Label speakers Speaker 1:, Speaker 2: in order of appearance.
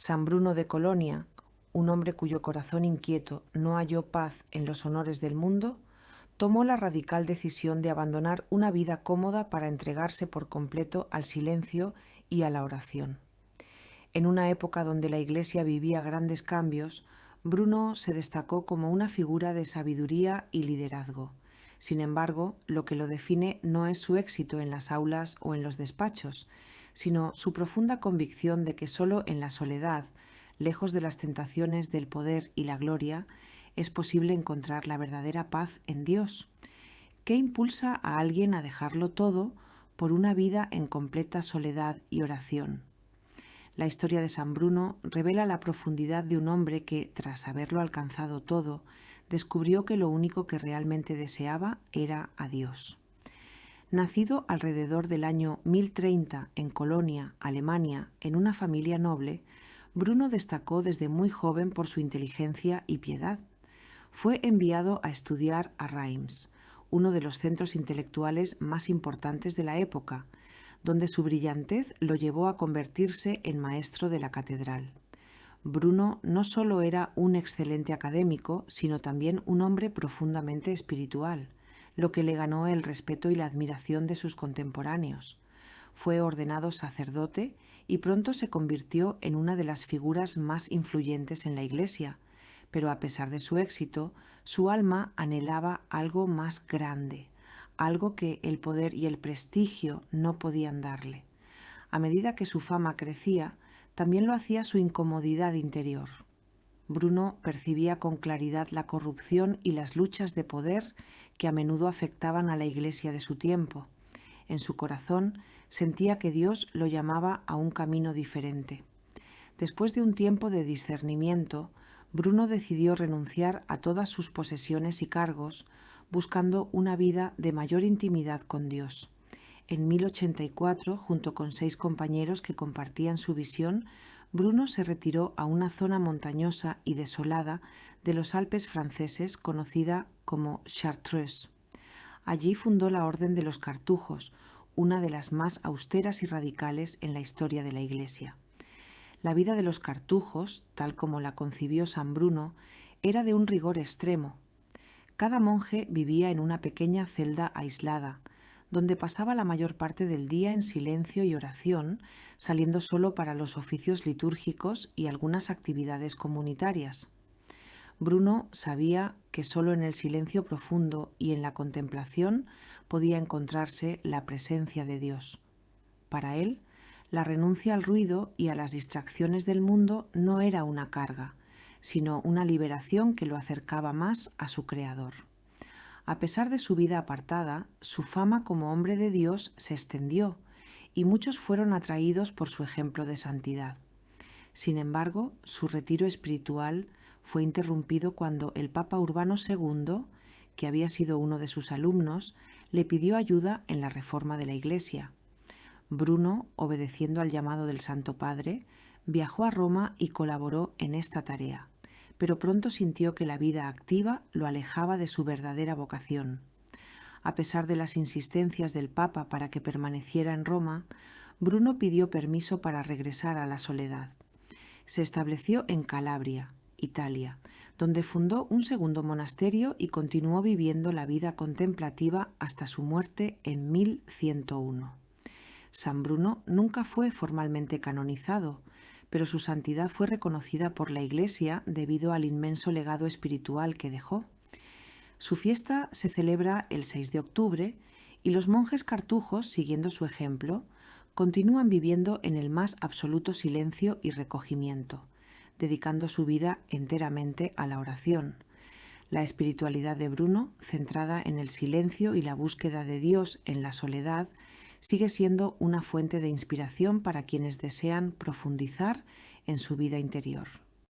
Speaker 1: San Bruno de Colonia, un hombre cuyo corazón inquieto no halló paz en los honores del mundo, tomó la radical decisión de abandonar una vida cómoda para entregarse por completo al silencio y a la oración. En una época donde la Iglesia vivía grandes cambios, Bruno se destacó como una figura de sabiduría y liderazgo. Sin embargo, lo que lo define no es su éxito en las aulas o en los despachos, sino su profunda convicción de que solo en la soledad, lejos de las tentaciones del poder y la gloria, es posible encontrar la verdadera paz en Dios. ¿Qué impulsa a alguien a dejarlo todo por una vida en completa soledad y oración? La historia de San Bruno revela la profundidad de un hombre que, tras haberlo alcanzado todo, descubrió que lo único que realmente deseaba era a Dios. Nacido alrededor del año 1030 en Colonia, Alemania, en una familia noble, Bruno destacó desde muy joven por su inteligencia y piedad. Fue enviado a estudiar a Reims, uno de los centros intelectuales más importantes de la época, donde su brillantez lo llevó a convertirse en maestro de la catedral. Bruno no solo era un excelente académico, sino también un hombre profundamente espiritual, lo que le ganó el respeto y la admiración de sus contemporáneos. Fue ordenado sacerdote y pronto se convirtió en una de las figuras más influyentes en la Iglesia, pero a pesar de su éxito, su alma anhelaba algo más grande, algo que el poder y el prestigio no podían darle. A medida que su fama crecía, también lo hacía su incomodidad interior. Bruno percibía con claridad la corrupción y las luchas de poder que a menudo afectaban a la Iglesia de su tiempo. En su corazón sentía que Dios lo llamaba a un camino diferente. Después de un tiempo de discernimiento, Bruno decidió renunciar a todas sus posesiones y cargos, buscando una vida de mayor intimidad con Dios. En 1084, junto con 6 compañeros que compartían su visión, Bruno se retiró a una zona montañosa y desolada de los Alpes franceses conocida como Chartreuse. Allí fundó la Orden de los Cartujos, una de las más austeras y radicales en la historia de la Iglesia. La vida de los cartujos, tal como la concibió San Bruno, era de un rigor extremo. Cada monje vivía en una pequeña celda aislada, donde pasaba la mayor parte del día en silencio y oración, saliendo solo para los oficios litúrgicos y algunas actividades comunitarias. Bruno sabía que solo en el silencio profundo y en la contemplación podía encontrarse la presencia de Dios. Para él, la renuncia al ruido y a las distracciones del mundo no era una carga, sino una liberación que lo acercaba más a su Creador. A pesar de su vida apartada, su fama como hombre de Dios se extendió y muchos fueron atraídos por su ejemplo de santidad. Sin embargo, su retiro espiritual fue interrumpido cuando el Papa Urbano II, que había sido uno de sus alumnos, le pidió ayuda en la reforma de la Iglesia. Bruno, obedeciendo al llamado del Santo Padre, viajó a Roma y colaboró en esta tarea, pero pronto sintió que la vida activa lo alejaba de su verdadera vocación. A pesar de las insistencias del Papa para que permaneciera en Roma, Bruno pidió permiso para regresar a la soledad. Se estableció en Calabria, Italia, donde fundó un segundo monasterio y continuó viviendo la vida contemplativa hasta su muerte en 1101. San Bruno nunca fue formalmente canonizado, pero su santidad fue reconocida por la Iglesia debido al inmenso legado espiritual que dejó. Su fiesta se celebra el 6 de octubre y los monjes cartujos, siguiendo su ejemplo, continúan viviendo en el más absoluto silencio y recogimiento, dedicando su vida enteramente a la oración. La espiritualidad de Bruno, centrada en el silencio y la búsqueda de Dios en la soledad, sigue siendo una fuente de inspiración para quienes desean profundizar en su vida interior.